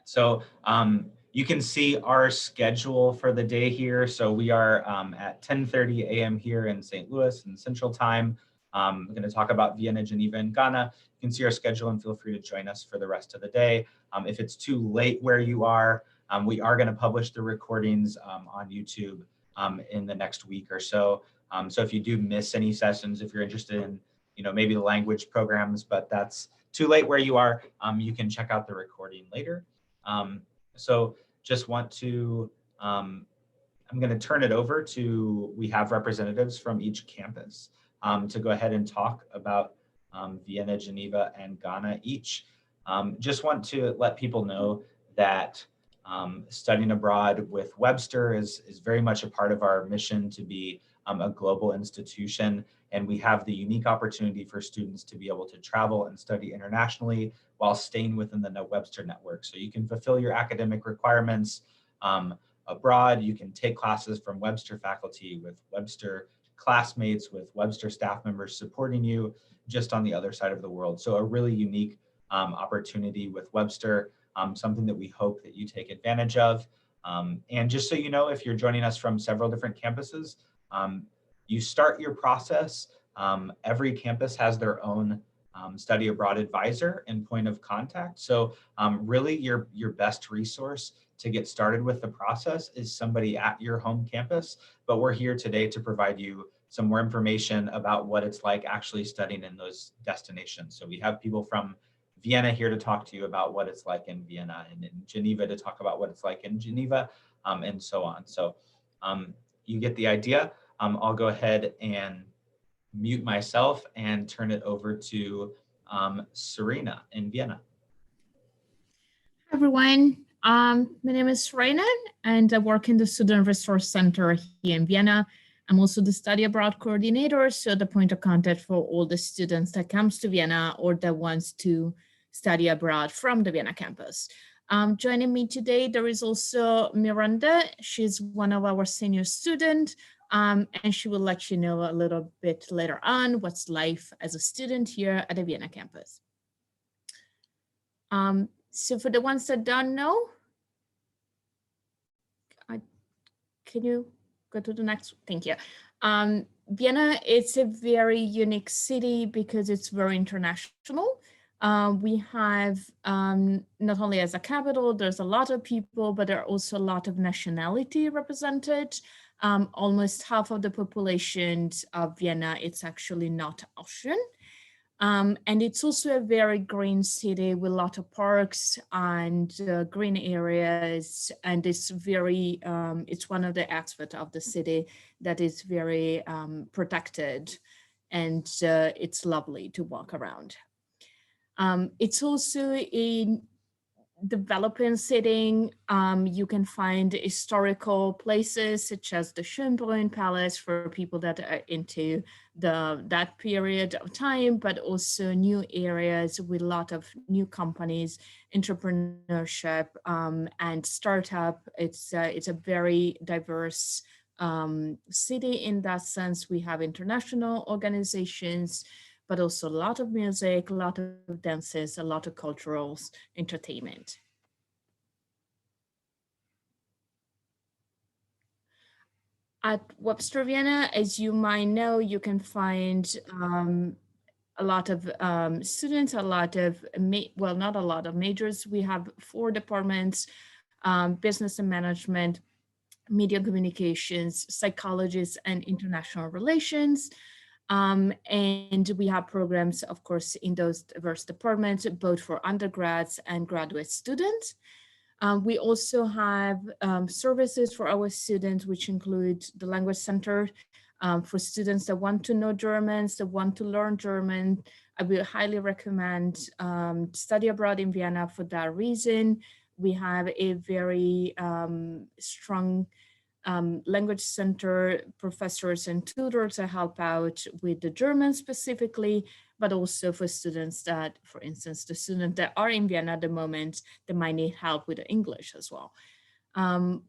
So you can see our schedule for the day here. So we are at 10:30 a.m. here in St. Louis in Central Time. We're going to talk about Vienna, Geneva, and Ghana. You can see our schedule and feel free to join us for the rest of the day. If it's too late where you are, we are going to publish the recordings on YouTube in the next week or so. So if you do miss any sessions, if you're interested in, maybe the language programs, but that's too late where you are, you can check out the recording later. So just want to, I'm going to turn it over to, we have representatives from each campus to go ahead and talk about Vienna, Geneva, and Ghana each. Just want to let people know that studying abroad with Webster is very much a part of our mission to be a global institution. And we have the unique opportunity for students to be able to travel and study internationally while staying within the Webster network. So you can fulfill your academic requirements abroad. You can take classes from Webster faculty with Webster classmates, with Webster staff members supporting you just on the other side of the world. So a really unique opportunity with Webster, something that we hope that you take advantage of. And just so you know, if you're joining us from several different campuses, you start your process. Every campus has their own study abroad advisor and point of contact. So really your best resource to get started with the process is somebody at your home campus. But we're here today to provide you some more information about what it's like actually studying in those destinations. So we have people from Vienna here to talk to you about what it's like in Vienna, and in Geneva to talk about what it's like in Geneva, and so on. So you get the idea. I'll go ahead and mute myself and turn it over to Serena in Vienna. Hi, everyone. My name is Serena, and I work in the Student Resource Center here in Vienna. I'm also the study abroad coordinator, so the point of contact for all the students that comes to Vienna or that wants to study abroad from the Vienna campus. Joining me today, there is also Miranda. She's one of our senior students, and she will let you know a little bit later on what's life as a student here at the Vienna campus. So for the ones that don't know, can you go to the next? Thank you. Vienna, it's a very unique city because it's very international. We have, not only as a capital, there's a lot of people, but there are also a lot of nationality represented. Almost half of the population of Vienna, it's actually not Austrian. And it's also a very green city with a lot of parks and green areas. And it's very, it's one of the aspects of the city that is very protected, and it's lovely to walk around. It's also a developing setting. You can find historical places such as the Schönbrunn Palace for people that are into that period of time, but also new areas with a lot of new companies, entrepreneurship, and startup. It's a very diverse city in that sense. We have international organizations, but also a lot of music, a lot of dances, a lot of cultural entertainment. At Webster Vienna, as you might know, you can find a lot of students, a lot of, well, not a lot of majors. We have 4 departments, business and management, media communications, psychologists, and international relations. And we have programs, of course, in those diverse departments, both for undergrads and graduate students. We also have services for our students, which include the Language Center for students that want to know German, that want to learn German. I will highly recommend study abroad in Vienna for that reason. We have a very strong Language Center professors and tutors that help out with the German specifically, but also for students that, for instance, the students that are in Vienna at the moment, that might need help with the English as well.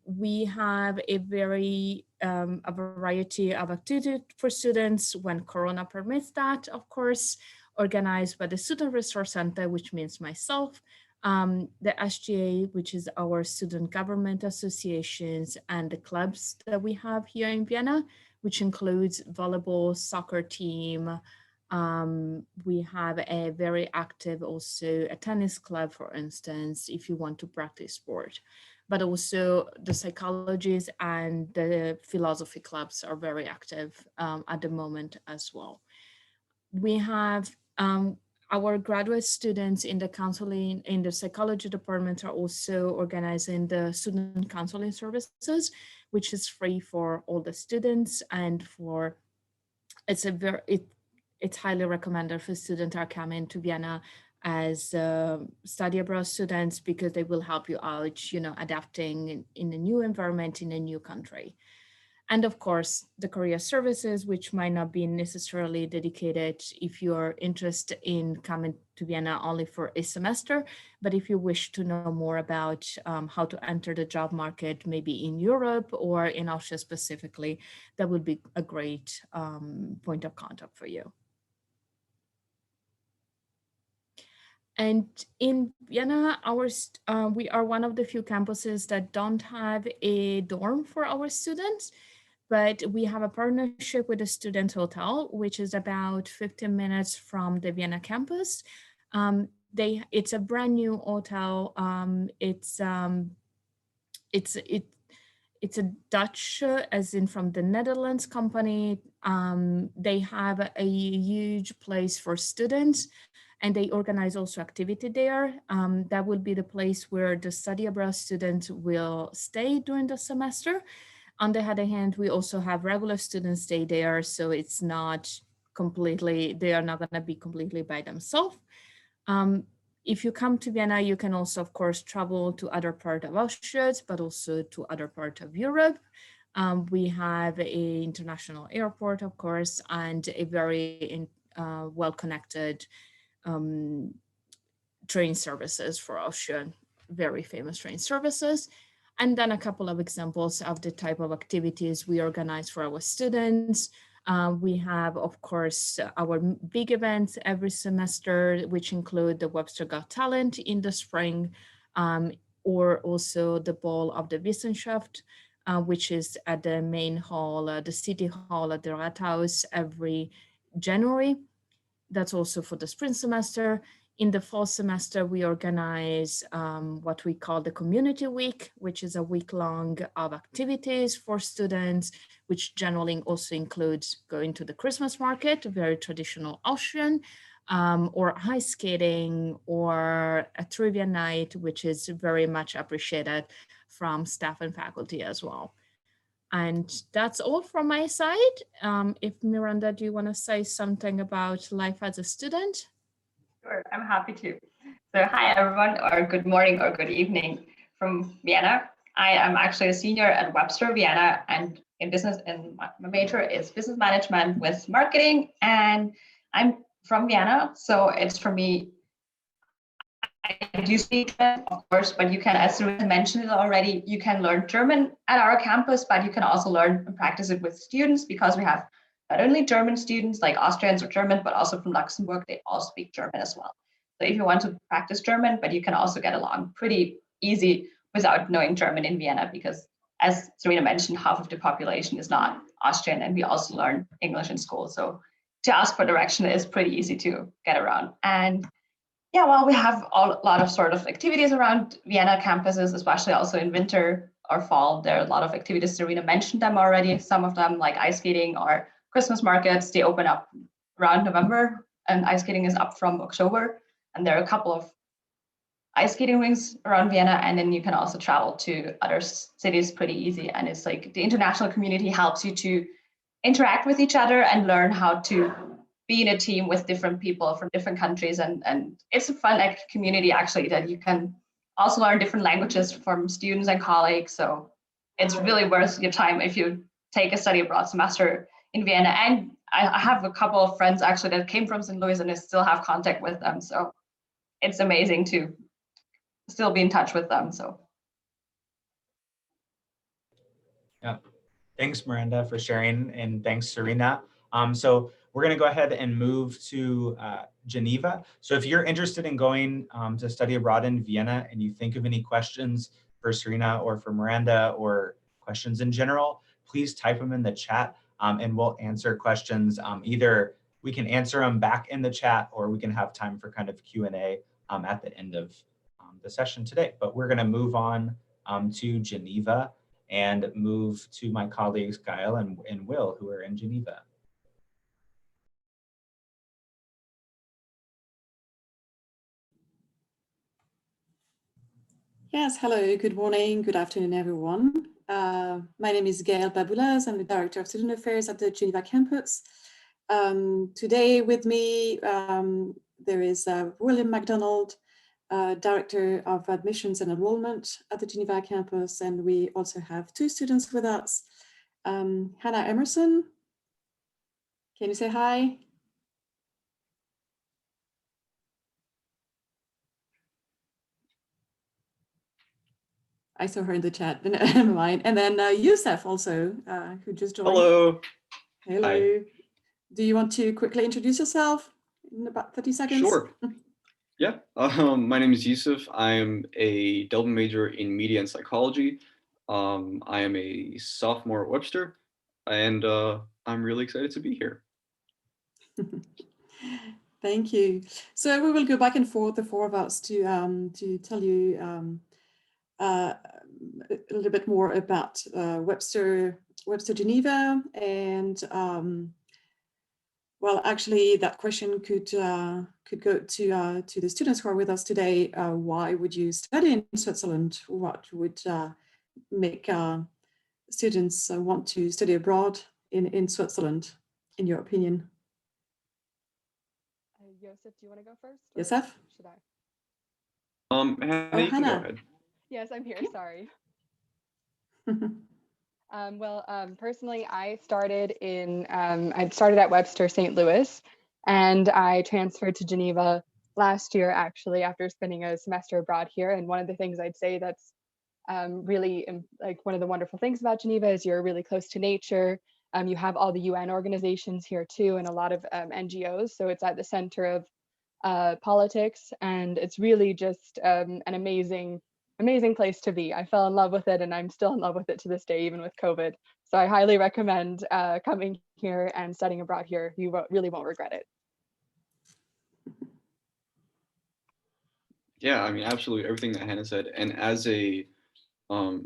We have a variety of activities for students when Corona permits that, of course, organized by the Student Resource Center, which means myself. The SGA, which is our student government associations, and the clubs that we have here in Vienna, which includes volleyball, soccer team. We have a very active also a tennis club, for instance, if you want to practice sport. But also the psychologists and the philosophy clubs are very active at the moment as well. We have our graduate students in the counseling, in the psychology department are also organizing the student counseling services, which is free for all the students and for, it's highly recommended for students are coming to Vienna as study abroad students because they will help you out, adapting in a new environment in a new country. And of course, the career services, which might not be necessarily dedicated if you're interested in coming to Vienna only for a semester, but if you wish to know more about how to enter the job market, maybe in Europe or in Austria specifically, that would be a great point of contact for you. And in Vienna, we are one of the few campuses that don't have a dorm for our students, but we have a partnership with a student hotel, which is about 15 minutes from the Vienna campus. It's a brand new hotel. It's a Dutch, as in from the Netherlands company. They have a huge place for students, and they organize also activity there. That will be the place where the study abroad students will stay during the semester. On the other hand, we also have regular students stay there, so it's not completely, they are not going to be completely by themselves. If you come to Vienna, you can also, of course, travel to other part of Austria, but also to other part of Europe. We have an international airport, of course, and a very well-connected train services for Austria, very famous train services. And then a couple of examples of the type of activities we organize for our students. We have, of course, our big events every semester, which include the Webster Got Talent in the spring, or also the Ball of the Wissenschaft, which is at the main hall, the city hall at the Rathaus every January. That's also for the spring semester. In the fall semester, we organize what we call the Community Week, which is a week long of activities for students, which generally also includes going to the Christmas market, very traditional Austrian, or ice skating, or a trivia night, which is very much appreciated from staff and faculty as well. And that's all from my side. If Miranda, do you want to say something about life as a student? Sure, I'm happy to. So hi everyone, or good morning or good evening from Vienna. I am actually a senior at Webster, Vienna, and my major is business management with marketing, and I'm from Vienna, so it's for me, I do speak German, of course, but you can, as Serena mentioned it already, you can learn German at our campus, but you can also learn and practice it with students because we have not only German students like Austrians or German, but also from Luxembourg, they all speak German as well. So if you want to practice German, but you can also get along pretty easy without knowing German in Vienna, because as Serena mentioned, half of the population is not Austrian, and we also learn English in school. So to ask for direction is pretty easy to get around. And yeah, well, we have a lot of sort of activities around Vienna campuses, especially also in winter or fall. There are a lot of activities. Serena mentioned them already. Some of them, like ice skating or Christmas markets, they open up around November, and ice skating is up from October. And there are a couple of ice skating rinks around Vienna, and then you can also travel to other cities pretty easy. And it's like the international community helps you to interact with each other and learn how to be in a team with different people from different countries. And it's a fun community, actually, that you can also learn different languages from students and colleagues. So it's really worth your time if you take a study abroad semester in Vienna. And I have a couple of friends actually that came from St. Louis, and I still have contact with them. So it's amazing to still be in touch with them. So yeah, thanks Miranda for sharing, and thanks Serena. So we're going to go ahead and move to Geneva. So if you're interested in going to study abroad in Vienna and you think of any questions for Serena or for Miranda or questions in general, please type them in the chat and we'll answer questions. Either we can answer them back in the chat or we can have time for kind of Q&A at the end of the session today. But we're going to move on to Geneva and move to my colleagues Gael and Will, who are in Geneva. Yes, hello, good morning, good afternoon, everyone. My name is Gael Baboulas. I'm the Director of Student Affairs at the Geneva Campus. Today with me, there is William MacDonald, Director of Admissions and Enrollment at the Geneva Campus, and we also have two students with us. Hannah Emerson, can you say hi? I saw her in the chat, never mind. And then Youssef also, who just joined. Hello. Hello. Hi. Do you want to quickly introduce yourself in about 30 seconds? Sure. Yeah. My name is Youssef. I am a double major in media and psychology. I am a sophomore at Webster, and I'm really excited to be here. Thank you. So we will go back and forth, the four of us, to tell you a little bit more about Webster Geneva, and well, actually, that question could go to the students who are with us today. Why would you study in Switzerland? What would make students want to study abroad in Switzerland, in your opinion? Youssef, do you want to go first? Youssef? Should I? Hannah, you can go Hannah. ahead. Yes, I'm here. Sorry. Personally, I started at Webster St. Louis, and I transferred to Geneva last year, actually, after spending a semester abroad here. And one of the things I'd say that's really like one of the wonderful things about Geneva is you're really close to nature. You have all the UN organizations here too, and a lot of NGOs. So it's at the center of politics, and it's really just an amazing place to be. I fell in love with it, and I'm still in love with it to this day, even with COVID. So I highly recommend coming here and studying abroad here. You really won't regret it. Yeah, I mean, absolutely everything that Hannah said. And as a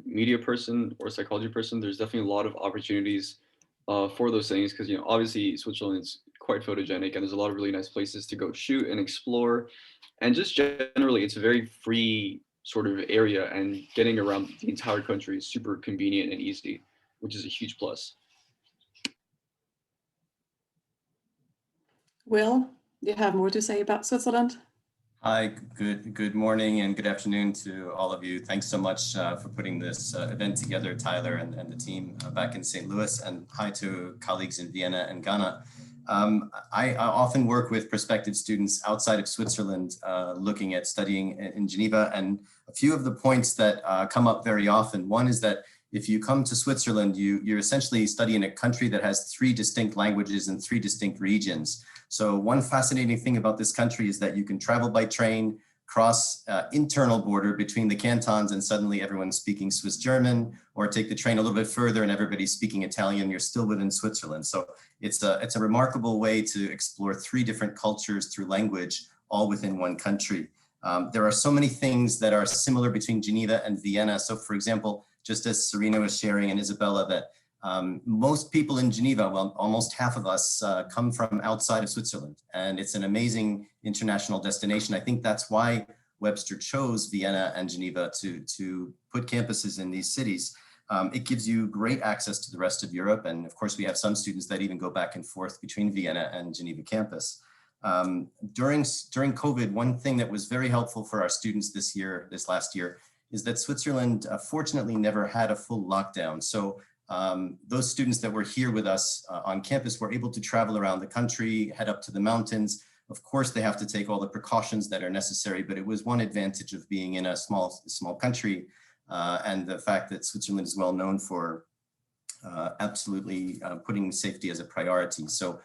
media person or psychology person, there's definitely a lot of opportunities for those things, because obviously Switzerland is quite photogenic, and there's a lot of really nice places to go shoot and explore, and just generally it's a very free sort of area, and getting around the entire country is super convenient and easy, which is a huge plus. Will, do you have more to say about Switzerland? Hi, good morning and good afternoon to all of you. Thanks so much for putting this event together, Tyler and the team back in St. Louis, and hi to colleagues in Vienna and Ghana. I often work with prospective students outside of Switzerland looking at studying in Geneva, and a few of the points that come up very often. One is that if you come to Switzerland, you're essentially studying a country that has 3 distinct languages and 3 distinct regions. So one fascinating thing about this country is that you can travel by train, cross internal border between the cantons, and suddenly everyone's speaking Swiss German, or take the train a little bit further and everybody's speaking Italian, you're still within Switzerland. So it's a remarkable way to explore 3 different cultures through language, all within one country. There are so many things that are similar between Geneva and Vienna. So for example, just as Serena was sharing and Isabella, that most people in Geneva, well, almost half of us come from outside of Switzerland, and it's an amazing international destination. I think that's why Webster chose Vienna and Geneva to put campuses in these cities. It gives you great access to the rest of Europe. And of course, we have some students that even go back and forth between Vienna and Geneva campus. During COVID, one thing that was very helpful for our students this last year, is that Switzerland fortunately never had a full lockdown. So those students that were here with us on campus were able to travel around the country, head up to the mountains. Of course, they have to take all the precautions that are necessary, but it was one advantage of being in a small country, and the fact that Switzerland is well known for absolutely putting safety as a priority. So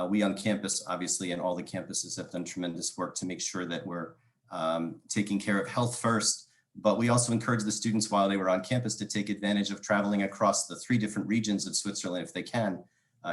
We on campus, obviously, and all the campuses have done tremendous work to make sure that we're taking care of health first, but we also encourage the students while they were on campus to take advantage of traveling across the 3 different regions of Switzerland if they can,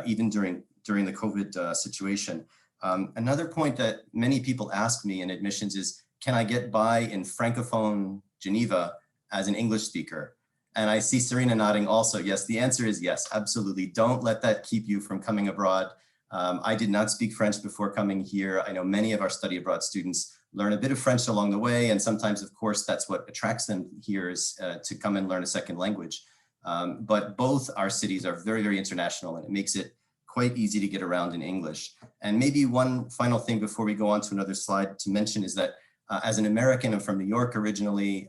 even during the COVID situation. Another point that many people ask me in admissions is, can I get by in Francophone Geneva as an English speaker? And I see Serena nodding also. Yes, the answer is yes, absolutely. Don't let that keep you from coming abroad. I did not speak French before coming here. I know many of our study abroad students learn a bit of French along the way. And sometimes, of course, that's what attracts them here is to come and learn a second language. But both our cities are very, very international, and it makes it quite easy to get around in English. And maybe one final thing before we go on to another slide to mention is that as an American and from New York originally,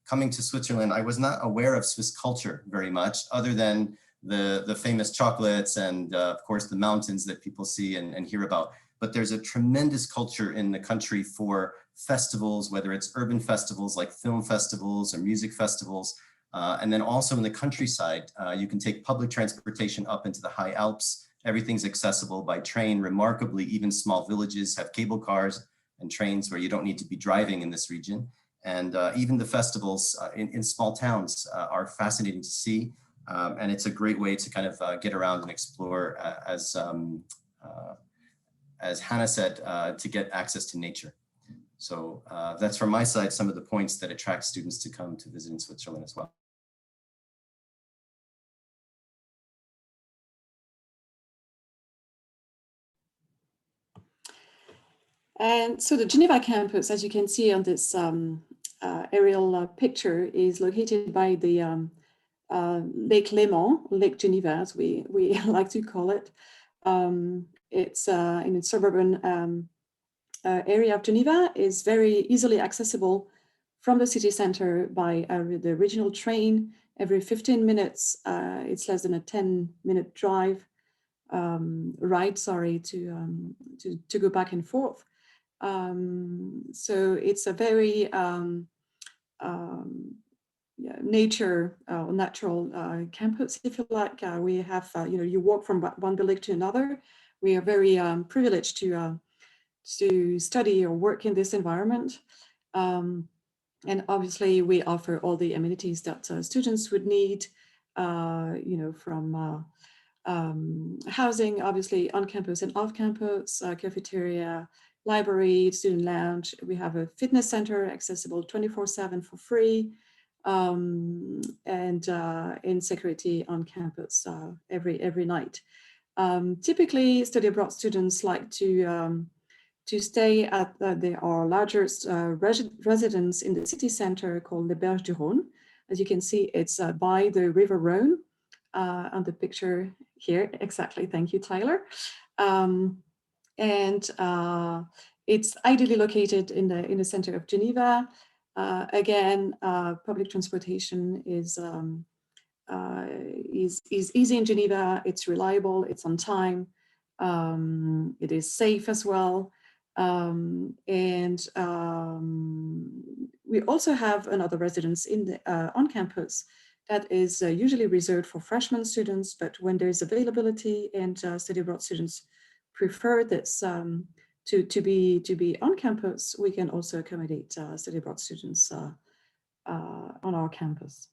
coming to Switzerland, I was not aware of Swiss culture very much, other than the famous chocolates and of course the mountains that people see and hear about. But there's a tremendous culture in the country for festivals, whether it's urban festivals like film festivals or music festivals. And then also in the countryside, you can take public transportation up into the high Alps. Everything's accessible by train. Remarkably, even small villages have cable cars and trains where you don't need to be driving in this region. And even the festivals in small towns are fascinating to see. And it's a great way to kind of get around and explore, as Hannah said, to get access to nature. So that's from my side, some of the points that attract students to come to visit in Switzerland as well. And so the Geneva campus, as you can see on this aerial picture, is located by the Lake Léman, Lake Geneva, as we like to call it. It's in a suburban area of Geneva, is very easily accessible from the city center by the regional train. Every 15 minutes, it's less than a 10-minute drive, ride, sorry, to go back and forth. So it's a very natural campus, if you like. We have, you walk from one building to another. We are very privileged to study or work in this environment. And obviously we offer all the amenities that students would need, from housing, obviously on campus and off campus, cafeteria, library, student lounge. We have a fitness center accessible 24/7 for free, and in security on campus every night. Typically, study abroad students like to stay at our largest residence in the city center called the Berge du Rhône. As you can see, it's by the River Rhône on the picture here. Exactly, thank you, Tyler. And it's ideally located in the center of Geneva. Again, public transportation is easy in Geneva. It's reliable. It's on time. It is safe as well. We also have another residence in the on campus that is usually reserved for freshman students, but when there's availability and study abroad students prefer this to be on campus, we can also accommodate study abroad students on our campus.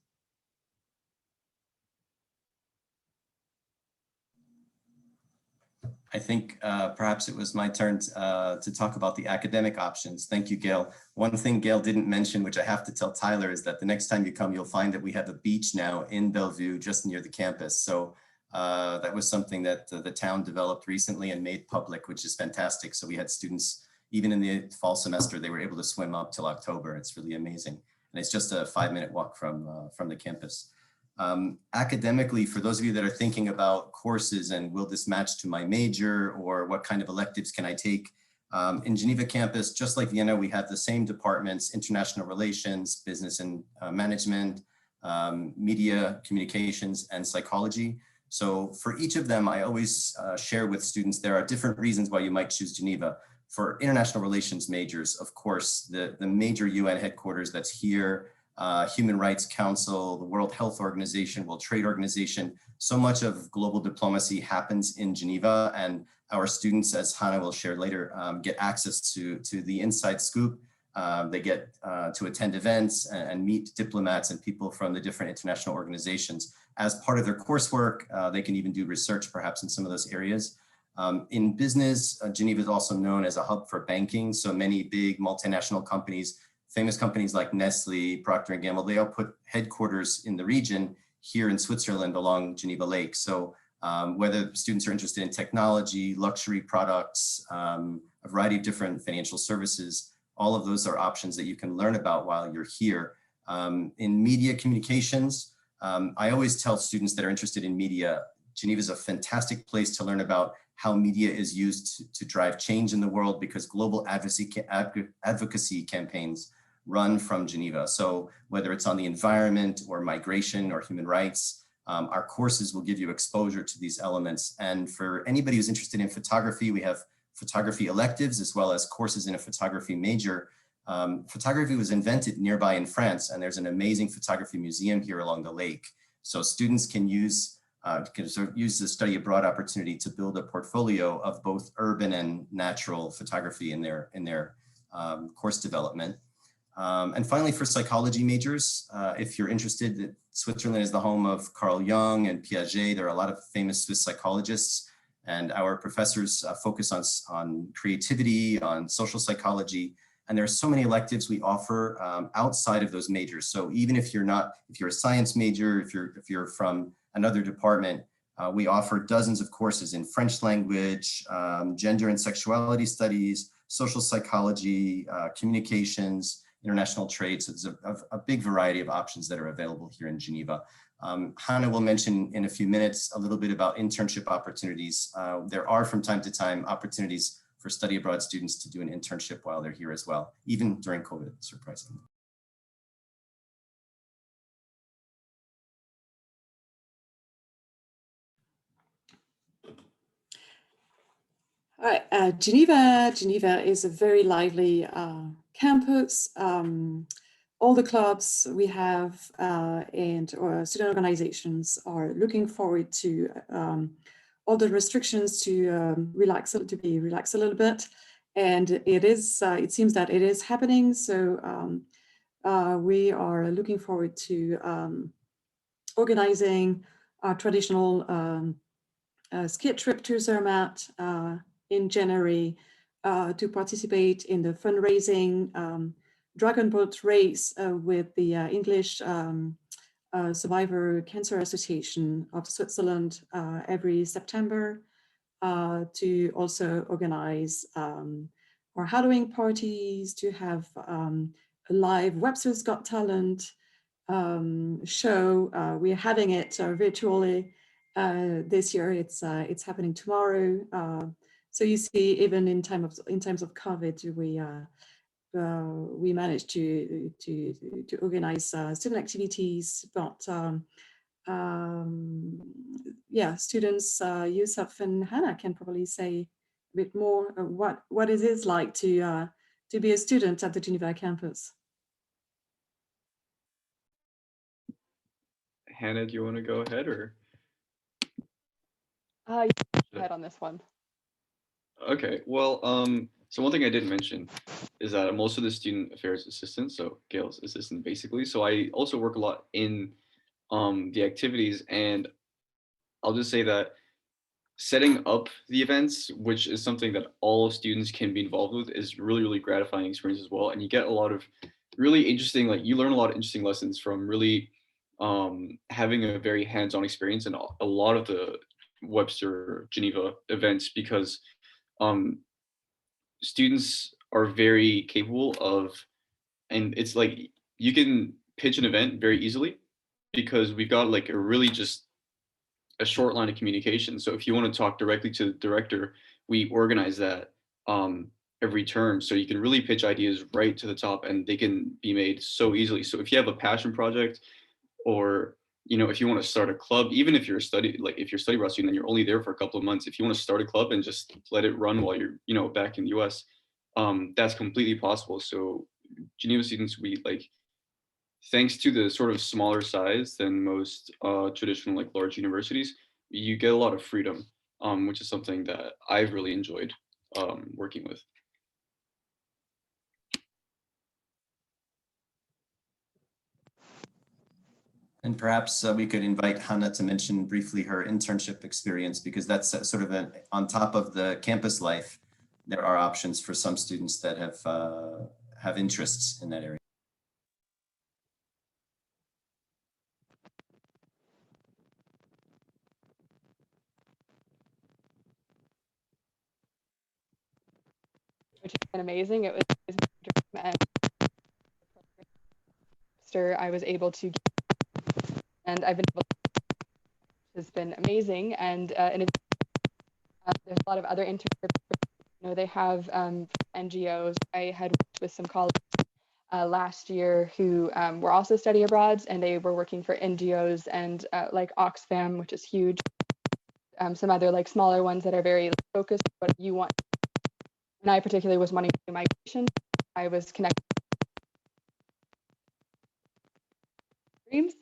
I think perhaps it was my turn to talk about the academic options. Thank you, Gail. One thing Gail didn't mention, which I have to tell Tyler, is that the next time you come, you'll find that we have a beach now in Bellevue, just near the campus. So that was something that the town developed recently and made public, which is fantastic. So we had students, even in the fall semester, they were able to swim up till October. It's really amazing. And it's just a 5-minute walk from the campus. Academically, for those of you that are thinking about courses and will this match to my major or what kind of electives can I take? In Geneva campus, just like Vienna, we have the same departments: international relations, business and management, media, communications, and psychology. So for each of them, I always share with students, there are different reasons why you might choose Geneva. For international relations majors, of course, the major UN headquarters that's here, Human Rights Council, the World Health Organization, World Trade Organization. So much of global diplomacy happens in Geneva. And our students, as Hannah will share later, get access to the inside scoop. They get to attend events and meet diplomats and people from the different international organizations. As part of their coursework, they can even do research perhaps in some of those areas. In business, Geneva is also known as a hub for banking. So many big multinational companies, famous companies like Nestle, Procter & Gamble, they all put headquarters in the region here in Switzerland along Geneva Lake. So whether students are interested in technology, luxury products, a variety of different financial services, all of those are options that you can learn about while you're here. In media communications, I always tell students that are interested in media, Geneva is a fantastic place to learn about how media is used to drive change in the world, because global advocacy campaigns run from Geneva. So whether it's on the environment or migration or human rights, our courses will give you exposure to these elements. And for anybody who's interested in photography, we have photography electives as well as courses in a photography major. Photography was invented nearby in France, and there's an amazing photography museum here along the lake. So students can use the study abroad opportunity to build a portfolio of both urban and natural photography in their course development. And finally, for psychology majors, if you're interested, Switzerland is the home of Carl Jung and Piaget. There are a lot of famous Swiss psychologists, and our professors focus on creativity, on social psychology. And there are so many electives we offer outside of those majors. So even if you're a science major, if you're from another department, we offer dozens of courses in French language, gender and sexuality studies, social psychology, communications, international trade. So there's a big variety of options that are available here in Geneva. Hannah will mention in a few minutes a little bit about internship opportunities. There are from time to time opportunities for study abroad students to do an internship while they're here as well, even during COVID, surprisingly. All right, Geneva is a very lively campus. All the clubs we have and student organizations are looking forward to all the restrictions to be relaxed a little bit, and it seems that it is happening. So we are looking forward to organizing our traditional ski trip to Zermatt in January to participate in the fundraising dragon boat race with the English Survivor Cancer Association of Switzerland every September, to also organize our Halloween parties, to have a live Webster's Got Talent show. We're having it virtually this year. It's happening tomorrow. So you see, even in times of COVID, we managed to organize student activities, but yeah, students, Yusuf and Hannah can probably say a bit more what it is like to be a student at the Geneva campus. Hannah, do you want to go ahead, or? Go ahead on this one. Okay, well, so one thing I didn't mention is that I'm also the student affairs assistant, so Gail's assistant basically. So I also work a lot in the activities, and I'll just say that setting up the events, which is something that all students can be involved with, is really, really gratifying experience as well. And you get a lot of really interesting, you learn a lot of interesting lessons from really having a very hands-on experience in a lot of the Webster Geneva events, because students are very capable of, and it's like you can pitch an event very easily because we've got like a really just a short line of communication. So if you want to talk directly to the director, we organize that every term, so you can really pitch ideas right to the top, and they can be made so easily. So if you have a passion project, or if you want to start a club, even if you're if you're a study abroad student and you're only there for a couple of months, if you want to start a club and just let it run while you're back in the US, that's completely possible. So Geneva students, we thanks to the sort of smaller size than most traditional large universities, you get a lot of freedom. which is something that I've really enjoyed working with. And perhaps we could invite Hannah to mention briefly her internship experience, because that's sort of on top of the campus life. There are options for some students that have interests in that area. Which has been amazing. It was my dream, and I was able to get, and I've been able to, has been amazing. And there's a lot of other internships. You know, they have NGOs. I had worked with some colleagues last year who were also study abroads, and they were working for NGOs and like Oxfam, which is huge. Some other like smaller ones that are very focused on what you want. And I particularly was wanting to do migration. I was connected to dreams.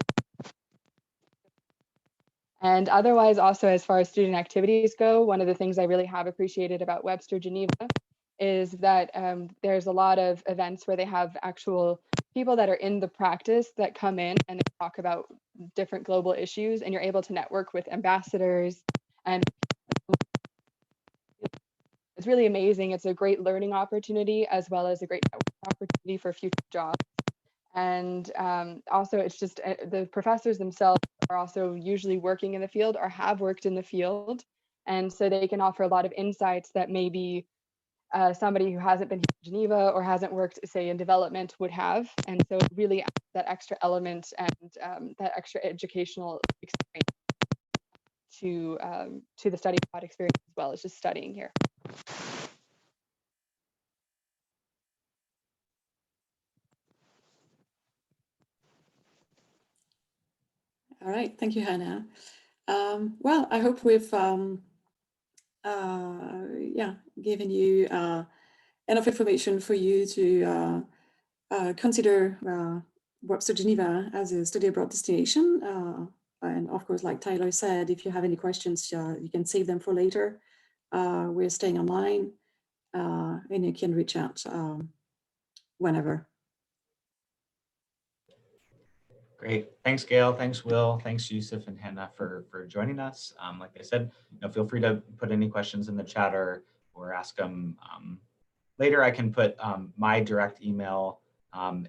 And otherwise, also as far as student activities go, one of the things I really have appreciated about Webster Geneva is that there's a lot of events where they have actual people that are in the practice that come in and they talk about different global issues, and you're able to network with ambassadors, and it's really amazing. It's a great learning opportunity as well as a great opportunity for future jobs. And also it's just the professors themselves are also usually working in the field or have worked in the field. And so they can offer a lot of insights that maybe somebody who hasn't been here in Geneva or hasn't worked, say, in development would have. And so really that extra element and that extra educational experience to the study abroad experience as well as just studying here. All right, thank you, Hannah. Well, I hope we've given you enough information for you to consider Webster Geneva as a study abroad destination. And of course, like Tyler said, if you have any questions, you can save them for later. We're staying online and you can reach out whenever. Great. Thanks, Gail. Thanks, Will. Thanks, Yusuf and Hannah for joining us. Like I said, feel free to put any questions in the chat or ask them later. I can put my direct email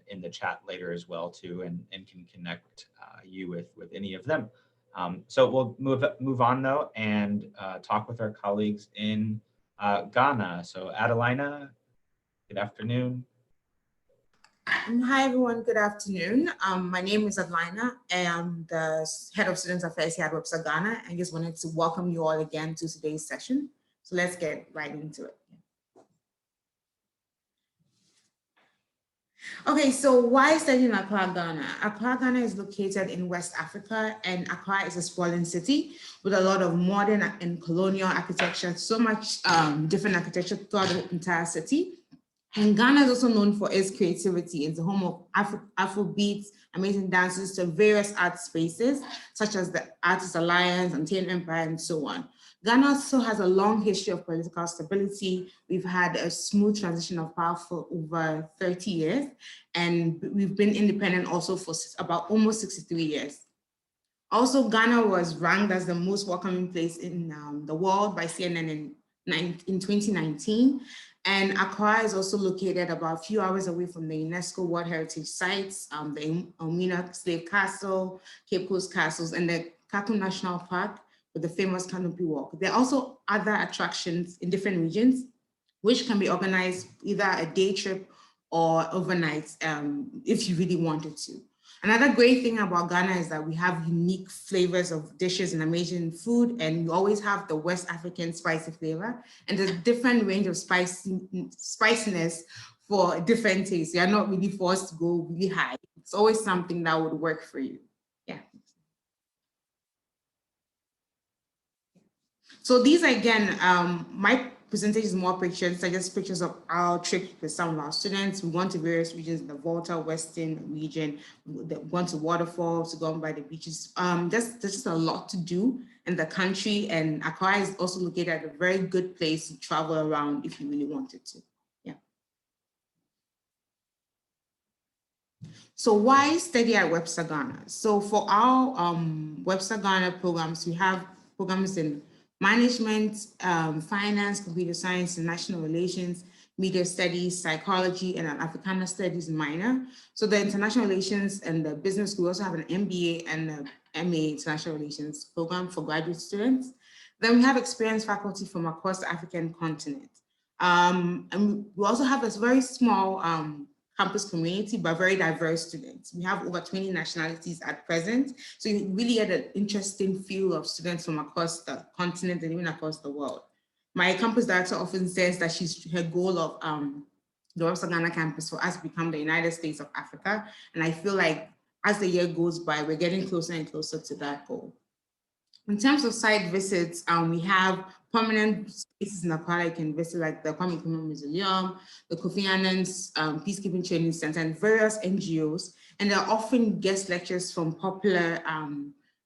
in the chat later as well too, and can connect you with any of them. So we'll move on though and talk with our colleagues in Ghana. So Adelina, good afternoon. Hi everyone, good afternoon. My name is Adelina. I am the Head of Student Affairs here at Webster Ghana. I just wanted to welcome you all again to today's session. So let's get right into it. Okay, so why study in Accra, Ghana? Accra, Ghana is located in West Africa, and Accra is a sprawling city with a lot of modern and colonial architecture, so much different architecture throughout the entire city. And Ghana is also known for its creativity. It's the home of Afrobeats, amazing dances to various art spaces, such as the Artists Alliance, Antane Empire, and so on. Ghana also has a long history of political stability. We've had a smooth transition of power for over 30 years, and we've been independent also for about almost 63 years. Also, Ghana was ranked as the most welcoming place in the world by CNN in 2019. And Accra is also located about a few hours away from the UNESCO World Heritage Sites, the Elmina Slave Castle, Cape Coast Castles, and the Kaku National Park with the famous Canopy Walk. There are also other attractions in different regions, which can be organized either a day trip or overnight if you really wanted to. Another great thing about Ghana is that we have unique flavors of dishes and amazing food, and we always have the West African spicy flavor, and there's a different range of spiciness for different tastes. You are not really forced to go really high. It's always something that would work for you. Yeah. So these again, my percentage is more pictures. These are just pictures of our trip with some of our students. We went to various regions in the Volta Western region. We went to waterfalls, to go by the beaches. There's just a lot to do in the country, and Accra is also located at a very good place to travel around if you really wanted to. Yeah. So why study at Webster Ghana? So for our Webster Ghana programs, we have programs in management, finance, computer science, international relations, media studies, psychology, and an Africana studies minor. So the international relations and the business, we also have an MBA and an MA international relations program for graduate students. Then we have experienced faculty from across the African continent. And we also have this very small campus community, but very diverse students. We have over 20 nationalities at present. So you really get an interesting feel of students from across the continent and even across the world. My campus director often says that her goal of the Webster Ghana campus for us to become the United States of Africa. And I feel like as the year goes by, we're getting closer and closer to that goal. In terms of site visits, we have permanent spaces in Accra you can visit, like the Kwame Nkrumah Mausoleum, the Kofi Annan's Peacekeeping Training Center, and various NGOs. And there are often guest lectures from popular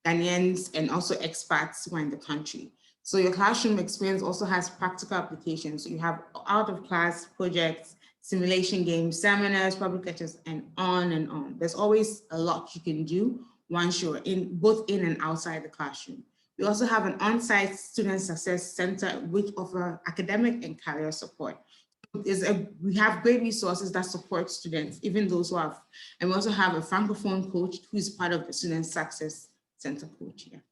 Ghanaians and also expats who are in the country. So your classroom experience also has practical applications. So you have out-of-class projects, simulation games, seminars, public lectures, and on and on. There's always a lot you can do once you're in, both in and outside the classroom. We also have an on-site student success center which offer academic and career support. We have great resources that support students, even those who have, and we also have a Francophone coach who is part of the student success center coach here.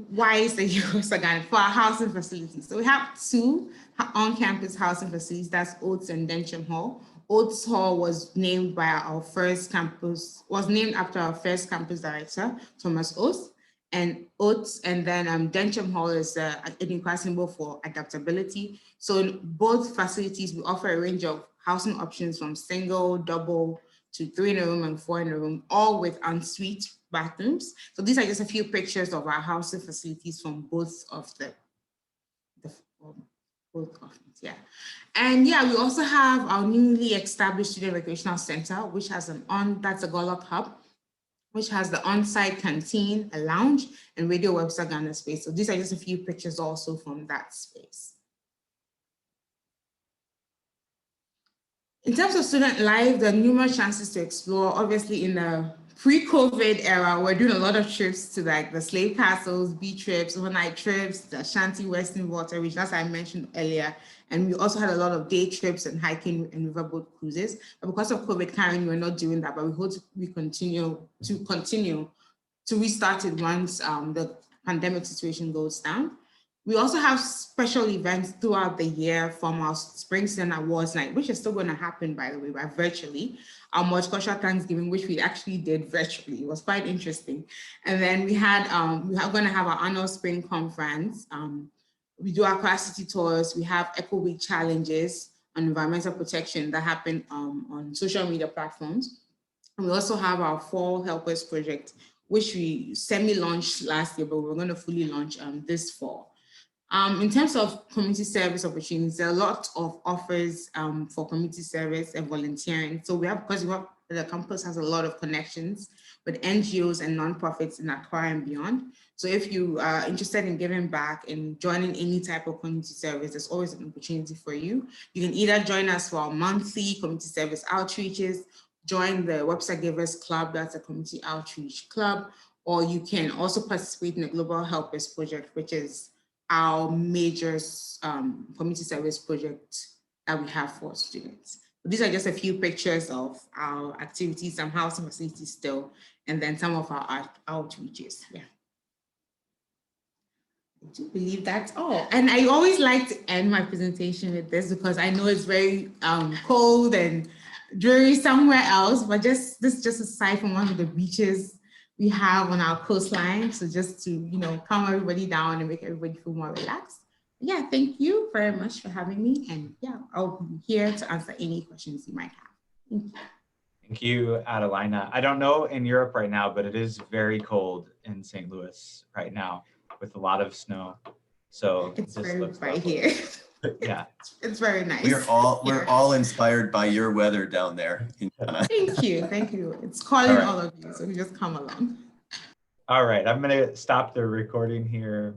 Why is the US again for our housing facilities? So we have two on-campus housing facilities, that's Oates and Dencham Hall. Oates Hall was named by our first campus, was named after our first campus director, Thomas Oates, and Oates, and then Dencham Hall is an equal symbol for adaptability. So in both facilities, we offer a range of housing options from single, double, to 3 in a room and 4 in a room, all with ensuite bathrooms. So these are just a few pictures of our housing facilities from both of both options, yeah. And yeah, we also have our newly established Student Recreational Center, which has that's a Golok Hub, which has the on-site canteen, a lounge, and Radio Webster Ghana space. So these are just a few pictures also from that space. In terms of student life, there are numerous chances to explore. Obviously, in the pre-COVID era, we're doing a lot of trips to like the slave castles, beach trips, overnight trips, the Ashanti Western Water region, as I mentioned earlier. And we also had a lot of day trips and hiking and riverboat cruises. But because of COVID, currently we're not doing that, but we hope we continue to restart it once the pandemic situation goes down. We also have special events throughout the year, from our Spring Student Awards Night, which is still going to happen, by the way, but virtually. Our Multicultural Thanksgiving, which we actually did virtually. It was quite interesting. And then we are going to have our annual spring conference. We do our class city tours. We have Eco Week challenges on environmental protection that happen on social media platforms. And we also have our Fall Helpers project, which we semi-launched last year, but we're going to fully launch this fall. In terms of community service opportunities, there are a lot of offers for community service and volunteering. So the campus has a lot of connections with NGOs and nonprofits in Accra and beyond. So if you are interested in giving back and joining any type of community service, there's always an opportunity for you. You can either join us for our monthly community service outreaches, join the Webster Givers Club, that's a community outreach club, or you can also participate in the Global Helpers Project, which is our major community service project that we have for students. These are just a few pictures of our activities, some housing facilities still, and then some of our outreaches. Yeah. I do believe that's all. And I always like to end my presentation with this because I know it's very cold and dreary somewhere else, but this just aside from one of the beaches we have on our coastline. So just to, calm everybody down and make everybody feel more relaxed. Yeah, thank you very much for having me. And yeah, I'll be here to answer any questions you might have. Thank you. Thank you, Adelina. I don't know in Europe right now, but it is very cold in St. Louis right now. with a lot of snow. So It's this very looks bright lovely. here. Yeah. It's very nice. We're all inspired by your weather down there in Ghana. Thank you. Thank you. It's calling All right. all of you, so you just come along. All right, I'm gonna stop the recording here.